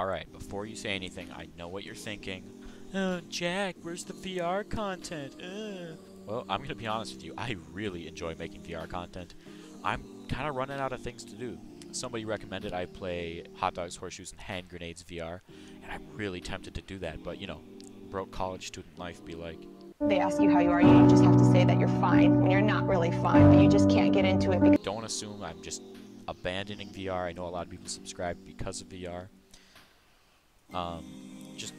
Alright, before you say anything, I know what you're thinking. Oh, Jack, where's the VR content? Well, I'm gonna be honest with you, I really enjoy making VR content. I'm kind of running out of things to do. Somebody recommended I play Hot Dogs, Horseshoes, and Hand Grenades VR, and I'm really tempted to do that, but you know, broke college student life be like. They ask you how you are, you just have to say that you're fine when you're not really fine, but you just can't get into it because... Don't assume I'm just abandoning VR. I know a lot of people subscribe because of VR. Just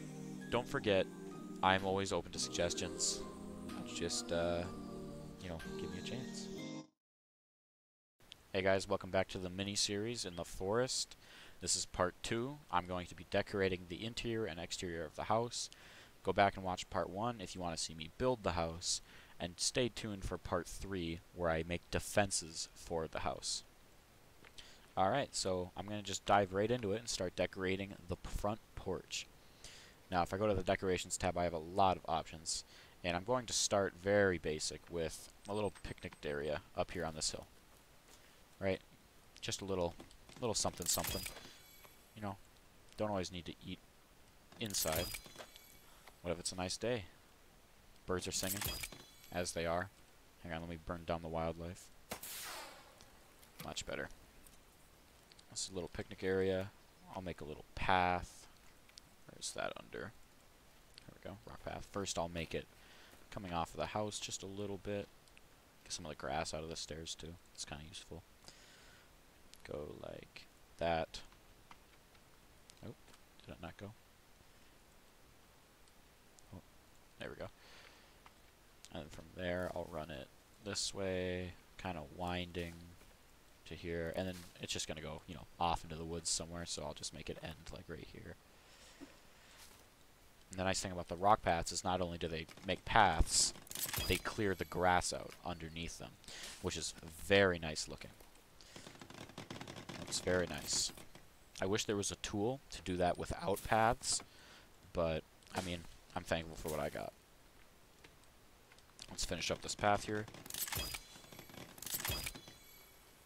don't forget, I'm always open to suggestions. Just, you know, give me a chance. Hey guys, welcome back to the mini-series in the forest. This is part 2. I'm going to be decorating the interior and exterior of the house. Go back and watch part 1 if you want to see me build the house. And stay tuned for part 3 where I make defenses for the house. Alright, so I'm going to just dive right into it and start decorating the front porch. Now if I go to the decorations tab, I have a lot of options. And I'm going to start very basic with a little picnic area up here on this hill. Right? Just a little something something. You know, don't always need to eat inside. What if it's a nice day? Birds are singing, as they are. Hang on, let me burn down the wildlife. Much better. This is a little picnic area. I'll make a little path. Where's that under? There we go, rock path. First I'll make it coming off of the house just a little bit. Get some of the grass out of the stairs too. It's kind of useful. Go like that. Oh, did it not go? Oh, there we go. And then from there I'll run it this way, kind of winding to here, and then it's just gonna go, you know, off into the woods somewhere, so I'll just make it end like right here. And the nice thing about the rock paths is not only do they make paths, they clear the grass out underneath them, which is very nice looking. Looks very nice. I wish there was a tool to do that without paths, but I mean, I'm thankful for what I got. Let's finish up this path here.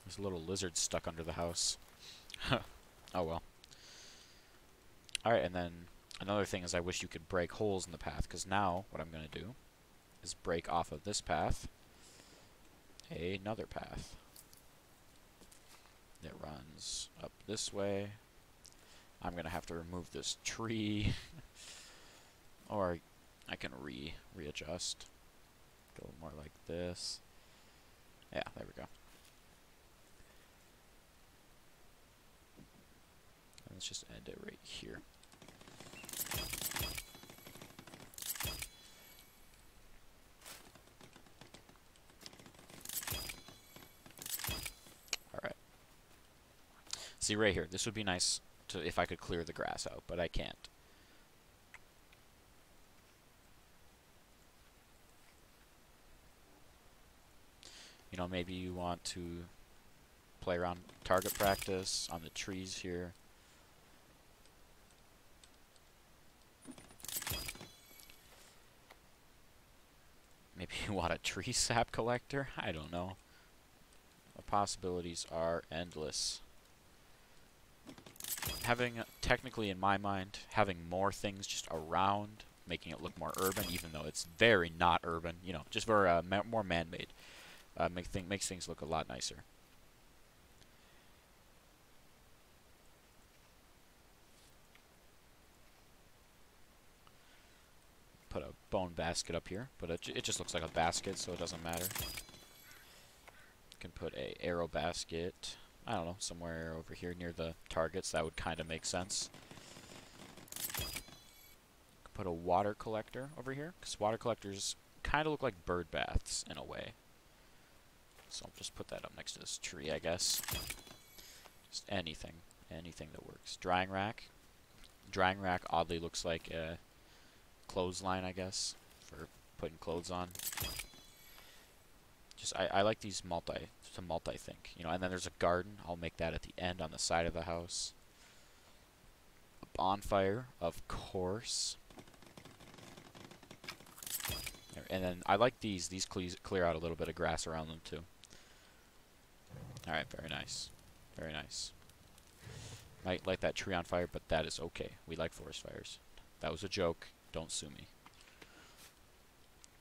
There's a little lizard stuck under the house. Oh well. Alright, and then another thing is I wish you could break holes in the path, because now what I'm going to do is break off of this path another path that runs up this way. I'm going to have to remove this tree, or I can readjust. Go more like this. Yeah, there we go. And let's just end it right here. Alright. See right here, this would be nice to if I could clear the grass out, but I can't. You know, maybe you want to play around target practice on the trees here. Maybe you want a tree sap collector? I don't know. The possibilities are endless. Technically in my mind, having more things just around, making it look more urban, even though it's very not urban, you know, just very more man-made, makes things look a lot nicer. Put a bone basket up here, but it just looks like a basket, so it doesn't matter. You can put a arrow basket, I don't know, somewhere over here near the targets. That would kind of make sense. Put a water collector over here, because water collectors kind of look like bird baths in a way. So I'll just put that up next to this tree, I guess. Just anything that works. Drying rack. Drying rack oddly looks like a clothesline, I guess, for putting clothes on. Just I like these multi-think, you know. And then there's a garden. I'll make that at the end on the side of the house. A bonfire, of course. And then I like these. These clear out a little bit of grass around them too. All right, very nice, very nice. Might light that tree on fire, but that is okay. We like forest fires. That was a joke. Don't sue me.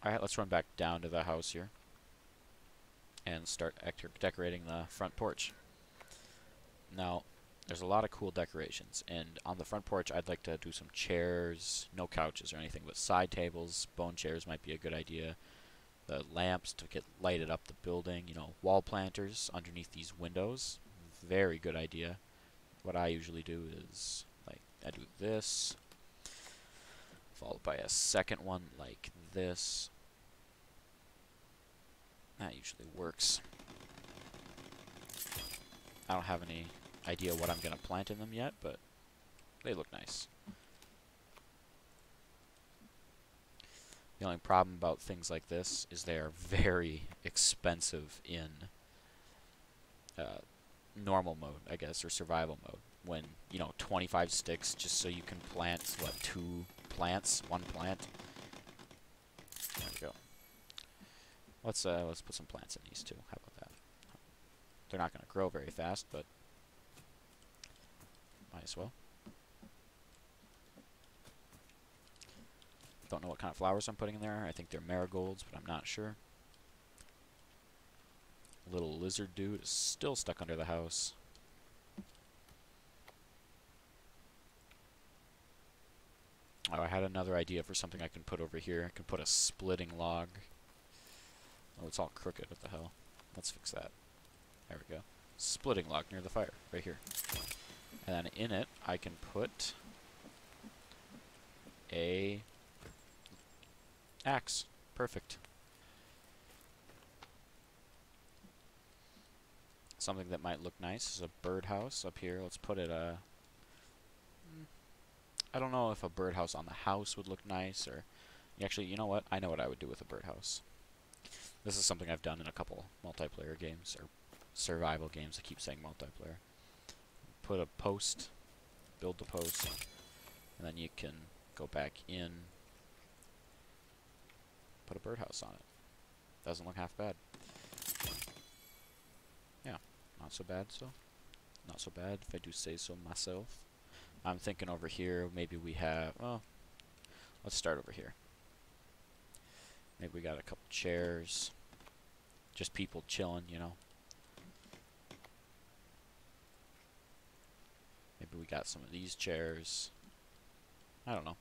Alright, let's run back down to the house here and start decorating the front porch. Now, there's a lot of cool decorations, and on the front porch I'd like to do some chairs, no couches or anything, but side tables, bone chairs might be a good idea. The lamps to get lighted up the building, you know, wall planters underneath these windows, very good idea. What I usually do is, like, I do this, followed by a second one like this. That usually works. I don't have any idea what I'm going to plant in them yet, but they look nice. The only problem about things like this is they are very expensive in normal mode, I guess, or survival mode. When, you know, 25 sticks just so you can plant, what, 2 plants? 1 plant? There we go. Let's put some plants in these too. How about that? They're not going to grow very fast, but might as well. Don't know what kind of flowers I'm putting in there. I think they're marigolds, but I'm not sure. Little lizard dude is still stuck under the house. Oh, I had another idea for something I can put over here. I can put a splitting log. Oh, it's all crooked. What the hell? Let's fix that. There we go. Splitting log near the fire, right here. And then in it, I can put a axe. Perfect. Something that might look nice is a birdhouse up here. Let's put it I don't know if a birdhouse on the house would look nice, or actually, you know what? I know what I would do with a birdhouse. This is something I've done in a couple multiplayer games, or survival games. I keep saying multiplayer. Put a post, build the post, and then you can go back in, put a birdhouse on it. Doesn't look half bad. Yeah, not so bad, so. Not so bad, if I do say so myself. I'm thinking over here, maybe we have, well, let's start over here. Maybe we got a couple chairs. Just people chilling, you know. Maybe we got some of these chairs. I don't know.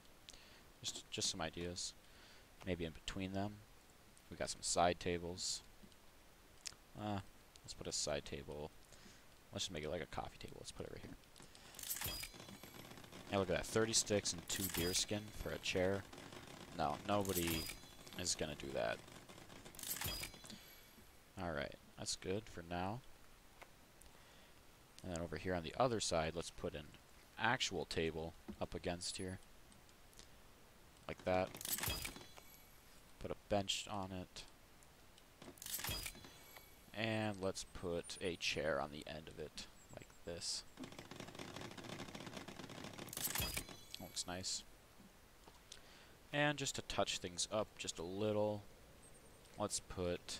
Just some ideas. Maybe in between them. We got some side tables. Let's put a side table. Let's just make it like a coffee table. Let's put it right here. Now look at that. 30 sticks and 2 deer skin for a chair. No, nobody is gonna do that. Alright, that's good for now. And then over here on the other side, let's put an actual table up against here. Like that. Put a bench on it. And let's put a chair on the end of it, like this. Looks nice. And just to touch things up just a little, let's put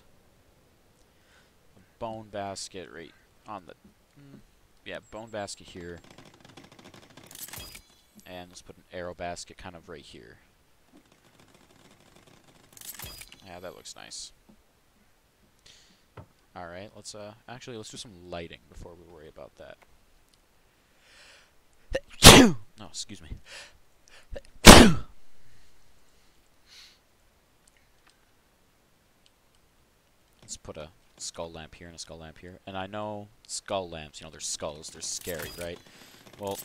a bone basket right on the, yeah, bone basket here. And let's put an arrow basket kind of right here. Yeah, that looks nice. Alright, let's do some lighting before we worry about that. Oh, excuse me. Let's put a skull lamp here and a skull lamp here. And I know skull lamps, you know, they're skulls, they're scary, right? Well,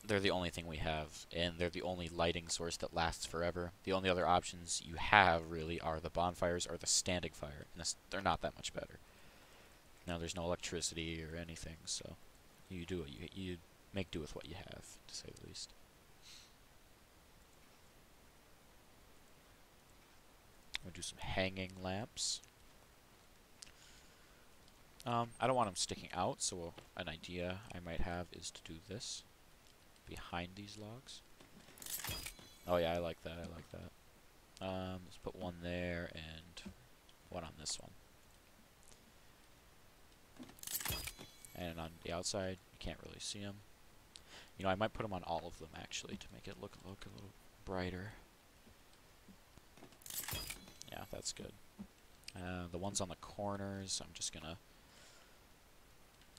they're the only thing we have, and they're the only lighting source that lasts forever. The only other options you have, really, are the bonfires or the standing fire, and they're not that much better. Now, there's no electricity or anything, so you do it. You make do with what you have, to say the least. I'm going to do some hanging lamps. I don't want them sticking out, so an idea I might have is to do this behind these logs. Oh yeah, I like that, I like that. Let's put one there and one on this one. And on the outside, you can't really see them. You know, I might put them on all of them, actually, to make it look a little brighter. Yeah, that's good. The ones on the corners, I'm just gonna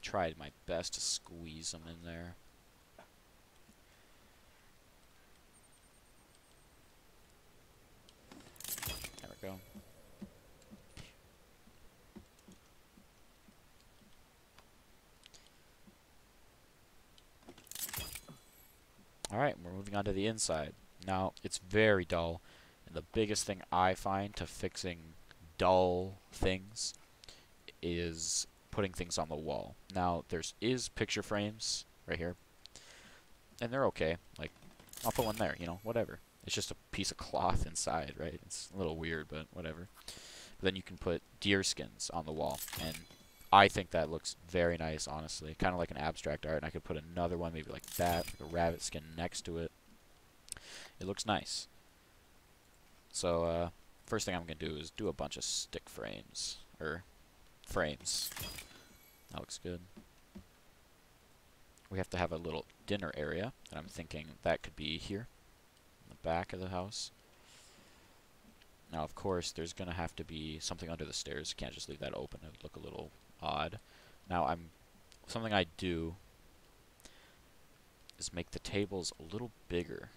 try my best to squeeze them in there. There we go. Alright, we're moving on to the inside. Now, it's very dull, and the biggest thing I find to fixing dull things is putting things on the wall. Now, is picture frames right here, and they're okay. Like, I'll put one there, you know, whatever. It's just a piece of cloth inside, right? It's a little weird, but whatever. But then you can put deer skins on the wall, and I think that looks very nice, honestly. Kind of like an abstract art, and I could put another one, maybe like that, like a rabbit skin next to it. It looks nice. So, first thing I'm going to do is do a bunch of stick frames, or frames. That looks good. We have to have a little dinner area, and I'm thinking that could be here, in the back of the house. Now, of course, there's going to have to be something under the stairs. You can't just leave that open. It would look a little odd. Now, something I do is make the tables a little bigger,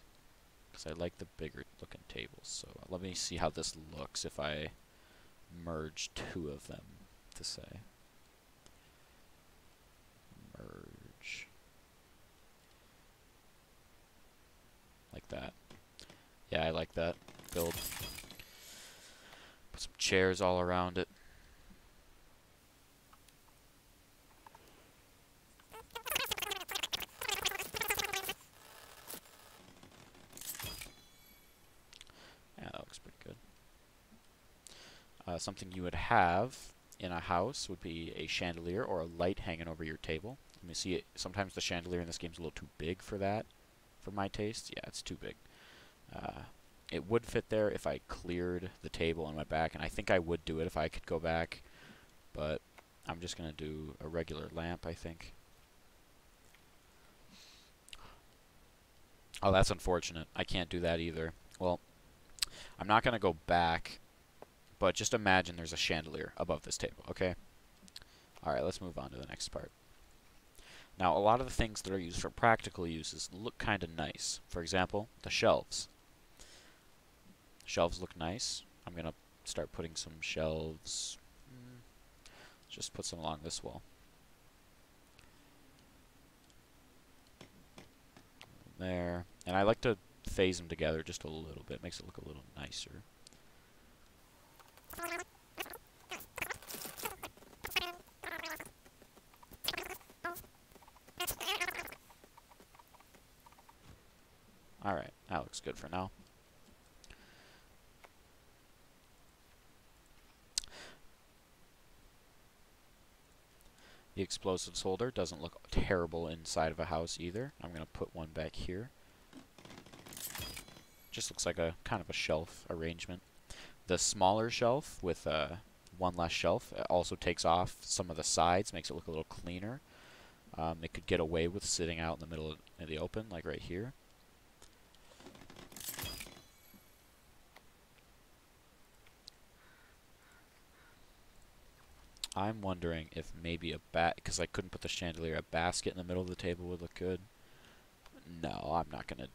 because I like the bigger looking tables. So let me see how this looks if I merge two of them, to say. Merge. Like that. Yeah, I like that build. Put some chairs all around it. Yeah, that looks pretty good. Something you would have in a house would be a chandelier or a light hanging over your table. Let me see it. Sometimes the chandelier in this game is a little too big for that, for my taste. Yeah, it's too big. It would fit there if I cleared the table and went back, and I think I would do it if I could go back, but I'm just going to do a regular lamp, I think. Oh, that's unfortunate. I can't do that either. Well, I'm not going to go back, but just imagine there's a chandelier above this table, okay? Alright, let's move on to the next part. Now, a lot of the things that are used for practical uses look kind of nice. For example, the shelves. Shelves look nice. I'm going to start putting some shelves. Just put some along this wall. There. And I like to phase them together just a little bit. Makes it look a little nicer. Alright, that looks good for now. The explosives holder doesn't look terrible inside of a house either. I'm going to put one back here. Just looks like a kind of a shelf arrangement. The smaller shelf with one less shelf also takes off some of the sides, makes it look a little cleaner. It could get away with sitting out in the middle of the open, like right here. I'm wondering if maybe because I couldn't put the chandelier, a basket in the middle of the table would look good. No, I'm not gonna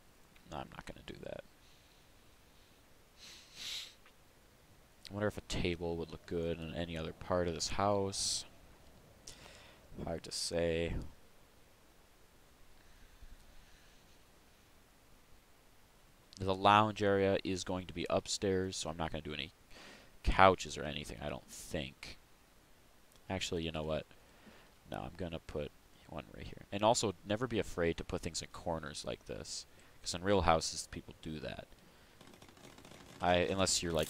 do that. I wonder if a table would look good in any other part of this house. Hard to say. The lounge area is going to be upstairs, so I'm not going to do any couches or anything, I don't think. Actually, you know what? No, I'm going to put one right here. And also, never be afraid to put things in corners like this. Because in real houses, people do that. Unless you're like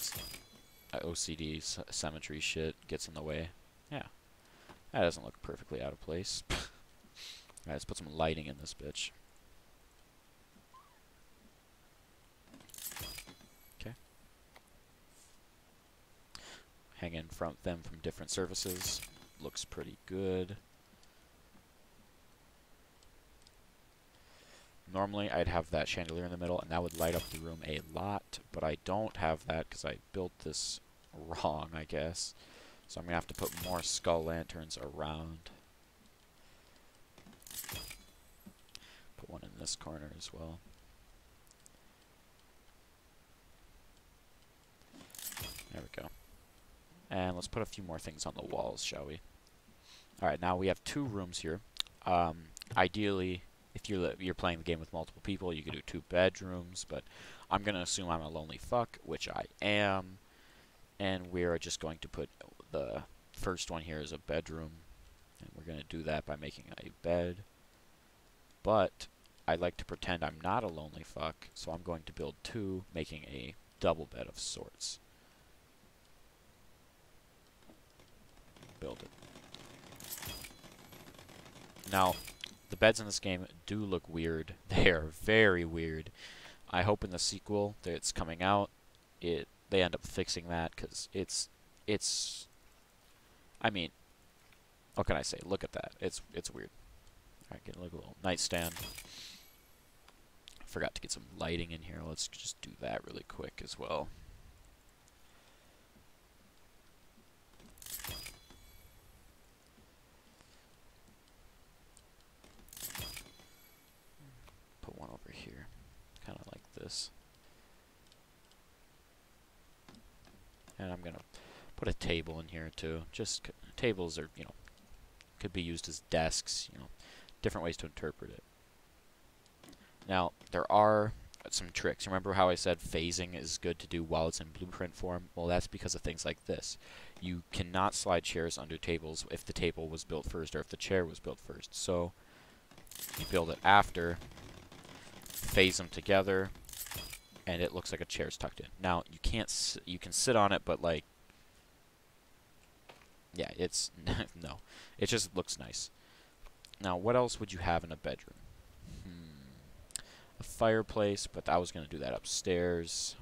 OCD, symmetry shit gets in the way. Yeah. That doesn't look perfectly out of place. Alright, let's put some lighting in this bitch. Okay. Hanging from them from different surfaces. Looks pretty good. Normally, I'd have that chandelier in the middle, and that would light up the room a lot, but I don't have that because I built this wrong, I guess. So I'm going to have to put more skull lanterns around. Put one in this corner as well. There we go. And let's put a few more things on the walls, shall we? Alright, now we have 2 rooms here. Ideally, if you're playing the game with multiple people, you could do 2 bedrooms, but I'm going to assume I'm a lonely fuck, which I am. And we're just going to put the first one here as a bedroom. And we're going to do that by making a bed. But I like to pretend I'm not a lonely fuck, so I'm going to build 2, making a double bed of sorts. Build it. Now, the beds in this game do look weird. They are very weird. I hope in the sequel that's coming out, they end up fixing that, because it's I mean, what can I say? Look at that. It's weird. Alright, get a little nightstand. Forgot to get some lighting in here. Let's just do that really quick as well. Put one over here. Kind of like this. And I'm going to put a table in here too. Just tables are, could be used as desks, different ways to interpret it. Now, there are some tricks. Remember how I said phasing is good to do while it's in blueprint form? Well, that's because of things like this. You cannot slide chairs under tables if the table was built first or if the chair was built first. So, you build it after, phase them together, and it looks like a chair's tucked in. Now, you can sit on it, but like, yeah, it's, no. It just looks nice. Now, what else would you have in a bedroom? A fireplace, but I was going to do that upstairs.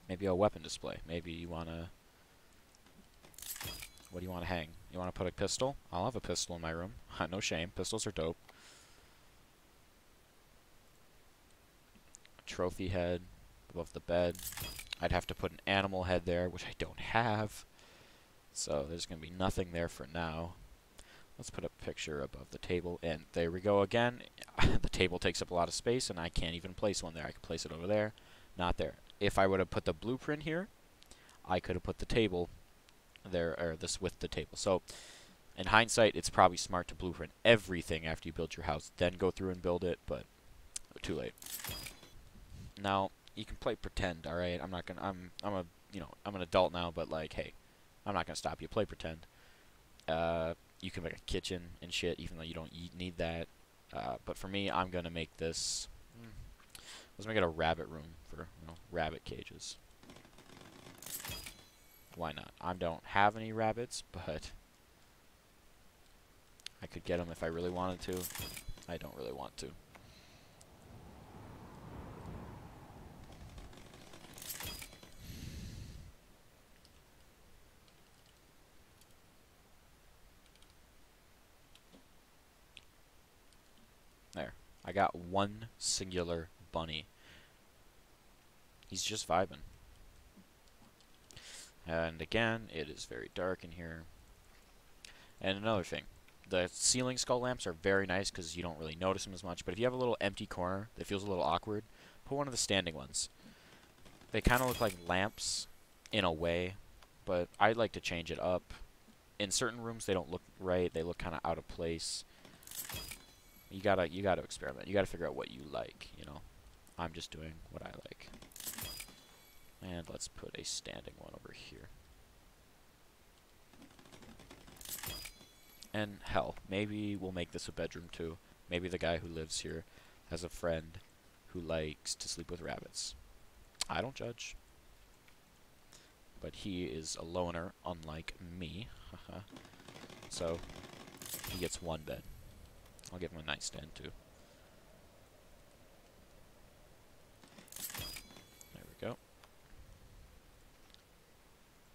Maybe a weapon display. Maybe you want to... What do you want to hang? You want to put a pistol? I'll have a pistol in my room. No shame. Pistols are dope. A trophy head above the bed. I'd have to put an animal head there, which I don't have. So there's going to be nothing there for now. Let's put a picture above the table, and there we go again. The table takes up a lot of space, and I can't even place one there. I can place it over there, not there. If I would have put the blueprint here, I could have put the table there, or this with the table. So, in hindsight, it's probably smart to blueprint everything after you build your house, then go through and build it, but too late. Now, you can play pretend, all right? I'm not gonna. I'm an adult now, but like, hey, I'm not gonna stop you. Play pretend. You can make a kitchen and shit, even though you don't need that. But for me, I'm gonna make this. Let's make it a rabbit room for rabbit cages. Why not? I don't have any rabbits, but I could get them if I really wanted to. I don't really want to. There. I got one singular bunny. He's just vibing. And again, it is very dark in here. And another thing. The ceiling skull lamps are very nice because you don't really notice them as much. But if you have a little empty corner that feels a little awkward, put one of the standing ones. They kind of look like lamps in a way, but I like to change it up. In certain rooms, they don't look right. They look kind of out of place. You gotta experiment. You gotta figure out what you like, I'm just doing what I like. And let's put a standing one over here. And hell, maybe we'll make this a bedroom too. Maybe the guy who lives here has a friend who likes to sleep with rabbits. I don't judge. But he is a loner, unlike me. So, he gets one bed. I'll give him a nightstand too. There we go.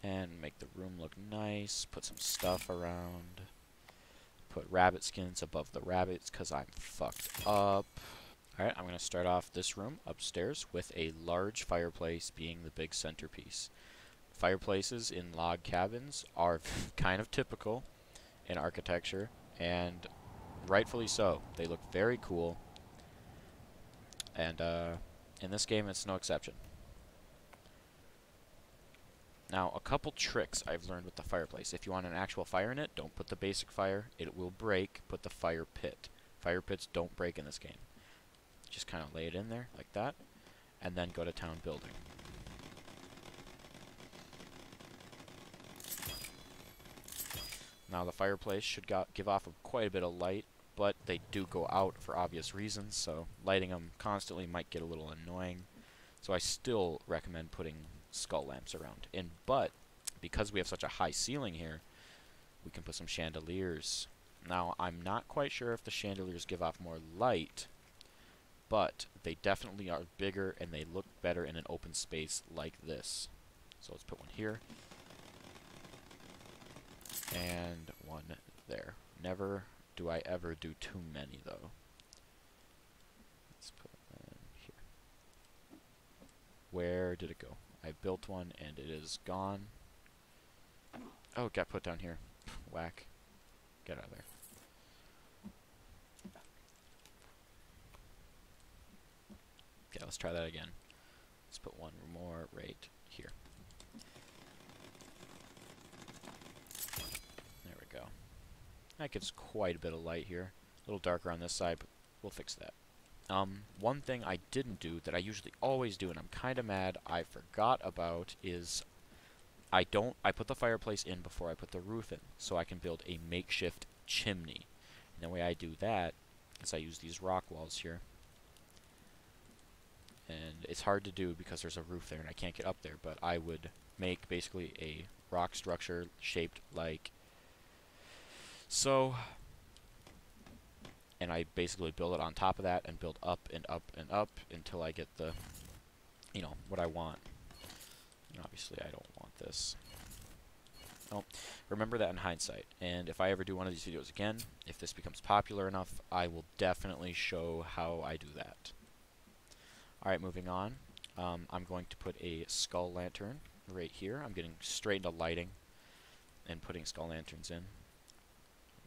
And make the room look nice. Put some stuff around. put rabbit skins above the rabbits because I'm fucked up. Alright, I'm going to start off this room upstairs with a large fireplace being the big centerpiece. Fireplaces in log cabins are kind of typical in architecture, and rightfully so. They look very cool, and in this game it's no exception. Now, a couple tricks I've learned with the fireplace. If you want an actual fire in it, don't put the basic fire. It will break. Put the fire pit. Fire pits don't break in this game. Just kind of lay it in there like that, and then go to town building. Now the fireplace should give off quite a bit of light, but they do go out for obvious reasons, so lighting them constantly might get a little annoying. So I still recommend putting skull lamps around. But because we have such a high ceiling here, we can put some chandeliers. Now I'm not quite sure if the chandeliers give off more light, but they definitely are bigger and they look better in an open space like this. So let's put one here. And one there. Never do I ever do too many, though. Let's put one here. Where did it go? I built one and it is gone. Oh, it got put down here. Whack. Get out of there. Okay, let's try that again. Let's put one more right here. There we go. That gives quite a bit of light here. A little darker on this side, but we'll fix that. One thing I didn't do that I usually always do, and I'm kind of mad I forgot about, is I put the fireplace in before I put the roof in, so I can build a makeshift chimney. And the way I do that is I use these rock walls here. And it's hard to do because there's a roof there and I can't get up there, but I would make basically a rock structure shaped like so, and I basically build it on top of that and build up and up and up until I get the, you know, what I want. And obviously I don't want this. Oh, remember that in hindsight. And if I ever do one of these videos again, if this becomes popular enough, I will definitely show how I do that. Alright, moving on. I'm going to put a skull lantern right here. I'm getting straight into lighting and putting skull lanterns in.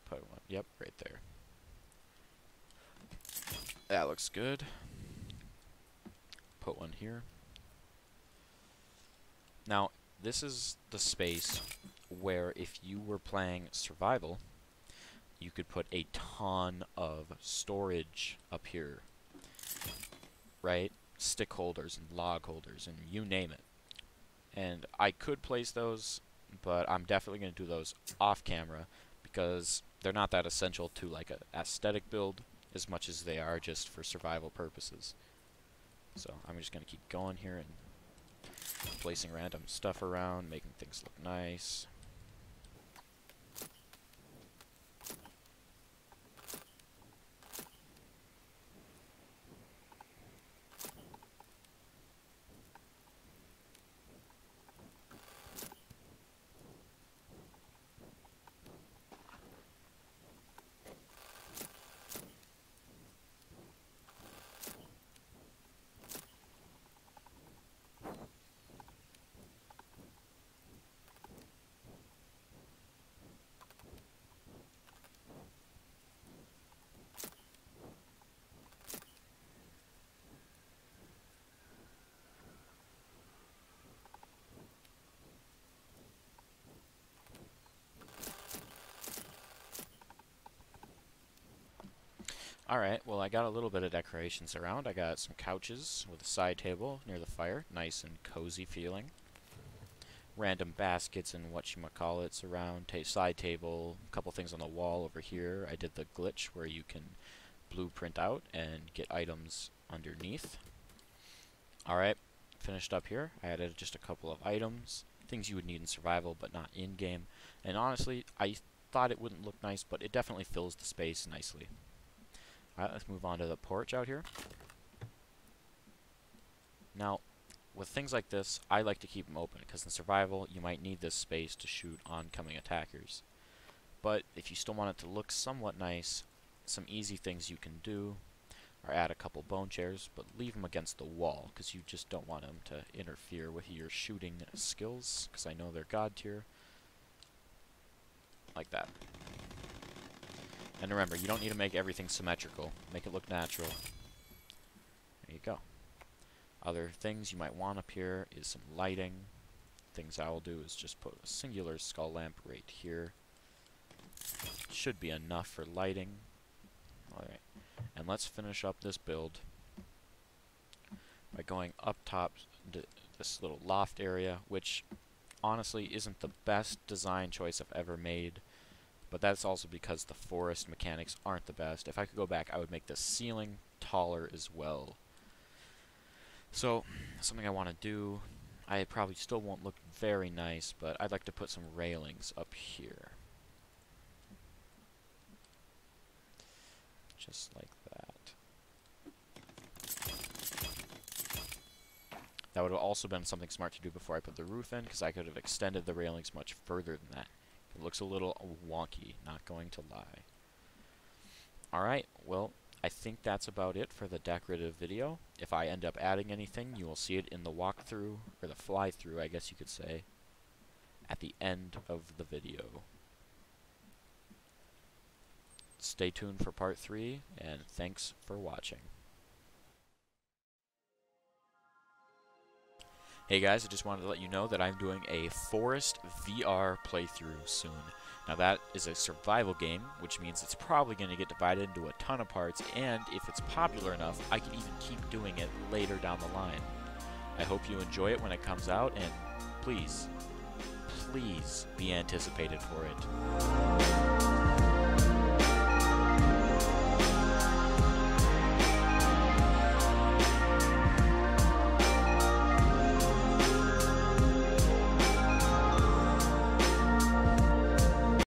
Put one, yep, right there. That looks good. Put one here. Now, this is the space where if you were playing survival, you could put a ton of storage up here, right? Stick holders and log holders and you name it. And I could place those, but I'm definitely going to do those off camera because they're not that essential to like a aesthetic build as much as they are just for survival purposes. So I'm just going to keep going here and placing random stuff around, making things look nice. Alright, well I got a little bit of decorations around. I got some couches with a side table near the fire. Nice and cozy feeling. Random baskets and whatchamacallits around. Side table, a couple things on the wall over here. I did the glitch where you can blueprint out and get items underneath. Alright, finished up here. I added just a couple of items. Things you would need in survival but not in-game. And honestly, I thought it wouldn't look nice, but it definitely fills the space nicely. Alright, let's move on to the porch out here. Now, with things like this, I like to keep them open, because in survival, you might need this space to shoot oncoming attackers. But if you still want it to look somewhat nice, some easy things you can do are add a couple bone chairs, but leave them against the wall, because you just don't want them to interfere with your shooting skills, because I know they're god tier. Like that. And remember, you don't need to make everything symmetrical. Make it look natural. There you go. Other things you might want up here is some lighting. Things I will do is just put a singular skull lamp right here. Should be enough for lighting. Alright. And let's finish up this build by going up top to this little loft area, which honestly isn't the best design choice I've ever made. But that's also because the forest mechanics aren't the best. If I could go back, I would make the ceiling taller as well. So, something I want to do, I probably still won't look very nice, but I'd like to put some railings up here. Just like that. That would have also been something smart to do before I put the roof in, because I could have extended the railings much further than that. It looks a little wonky, not going to lie. Alright, well, I think that's about it for the decorative video. If I end up adding anything, you will see it in the walkthrough, or the fly-through, I guess you could say, at the end of the video. Stay tuned for part 3, and thanks for watching. Hey guys, I just wanted to let you know that I'm doing a Forest VR playthrough soon. Now that is a survival game, which means it's probably going to get divided into a ton of parts, and if it's popular enough, I can even keep doing it later down the line. I hope you enjoy it when it comes out, and please, please be anticipated for it.